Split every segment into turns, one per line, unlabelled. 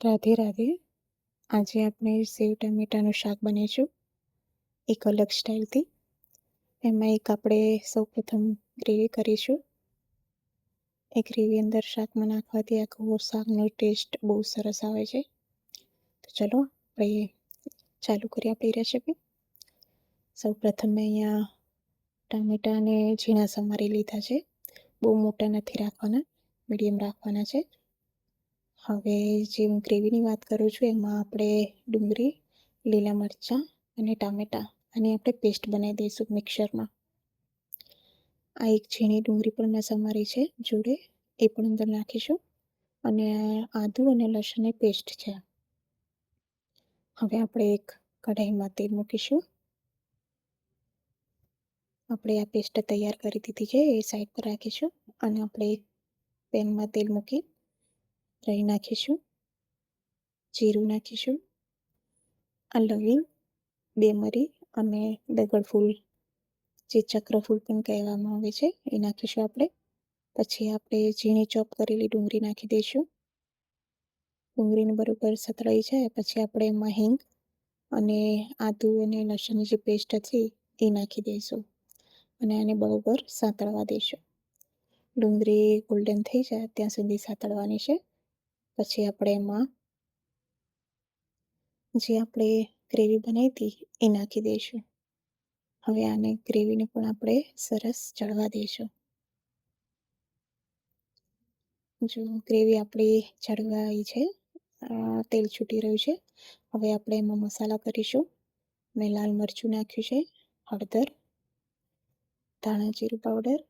રાધે રાધે. આજે આપણે સેવ ટામેટાનું શાક બનાવીશું એક અલગ સ્ટાઇલથી. એમાં આપણે સૌપ્રથમ ગ્રેવી કરીશું. એ ગ્રેવી અંદર શાકમાં નાખવાથી આખો શાકનો ટેસ્ટ બહુ સરસ આવે છે. તો ચલો આપણે ચાલુ કરીએ આપણી રેસીપી. સૌપ્રથમ મેં અહીંયા ટામેટાને ઝીણા સમારી લીધા છે. બહુ મોટા નથી રાખવાના, મીડિયમ રાખવાના છે. હવે જે હું ગ્રેવીની વાત કરું છું એમાં આપણે ડુંગળી, લીલા મરચાં અને ટામેટાં આની આપણે પેસ્ટ બનાવી દઈશું મિક્સરમાં. આ એક ઝીણી ડુંગળી પણ મેં સમારી છે જોડે, એ પણ અંદર નાખીશું. અને આદુ અને લસણની પેસ્ટ છે. હવે આપણે એક કઢાઈમાં તેલ મૂકીશું. આપણે આ પેસ્ટ તૈયાર કરી દીધી છે એ સાઈડ પર રાખીશું. અને આપણે એક પેનમાં તેલ મૂકી રાઈ નાખીશું, જીરું નાખીશું, આ લવિંગ, બે મરી અને દગડ ફૂલ, જે ચક્રફૂલ પણ કહેવામાં આવે છે, એ નાખીશું આપણે. પછી આપણે ઝીણી ચોપ કરેલી ડુંગળી નાખી દઈશું. ડુંગળીને બરોબર સતળાઈ જાય પછી આપણે એમાં હિંગ અને આદુ અને લસણની જે પેસ્ટ હતી એ નાખી દઈશું અને આને બરોબર સાંતળવા દઈશું. ડુંગળી ગોલ્ડન થઈ જાય ત્યાં સુધી સાંતળવાની છે. પછી આપણે એમાં જે આપણે ગ્રેવી બનાવી હતી એ નાખી દઈશું. હવે આને ગ્રેવીને પણ આપણે સરસ ચડવા દઈશું. જો ગ્રેવી આપણી ચડવાઈ છે, તેલ છૂટી રહ્યું છે. હવે આપણે એમાં મસાલા કરીશું. મેં લાલ મરચું નાખ્યું છે, હળદર, ધાણા જીરું પાવડર,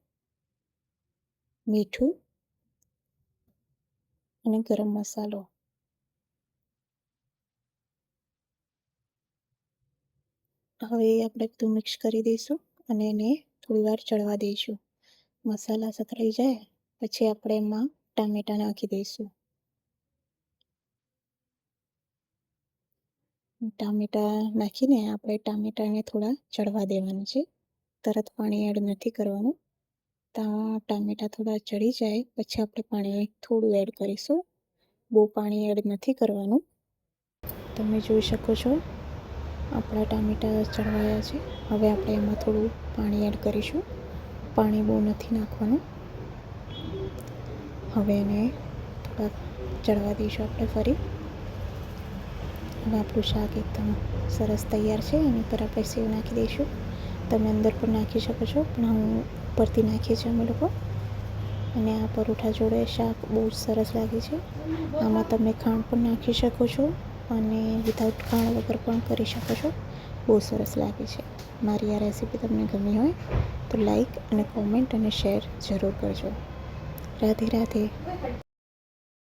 મીઠું અને ગરમ મસાલો. હવે આપણે બધું મિક્સ કરી દઈશું અને એને થોડી વાર ચડવા દઈશું. મસાલા સતળાઈ જાય પછી આપણે એમાં ટામેટાં નાખી દઈશું. ટામેટાં નાખીને આપણે ટામેટાને થોડા ચડવા દેવાના છે. તરત પાણી એડ નથી કરવાનું. ટામેટાં થોડા ચડી જાય પછી આપણે પાણી થોડું એડ કરીશું. બહુ પાણી એડ નથી કરવાનું. તમે જોઈ શકો છો આપણા ટામેટાં ચડવાયા છે. હવે આપણે એમાં થોડું પાણી એડ કરીશું. પાણી બહુ નથી નાખવાનું. હવે એને થોડા ચડવા દઈશું આપણે ફરી. હવે આપણું શાક એકદમ સરસ તૈયાર છે. એની પર આપણે સેવ નાખી દઈશું. તમે અંદર પણ નાખી શકો છો, પણ હું ઉપરથી નાખીએ છીએ અમે લોકો. અને આ પરોઠા જોડે શાક બહુ સરસ લાગે છે. આમાં તમે ખાંડ પણ નાખી શકો છો અને વિધાઉટ ખાંડ વગર પણ કરી શકો છો. બહુ સરસ લાગે છે. મારી આ રેસીપી તમને ગમી હોય તો લાઈક અને કોમેન્ટ અને શેર જરૂર કરજો. રાધે રાધે.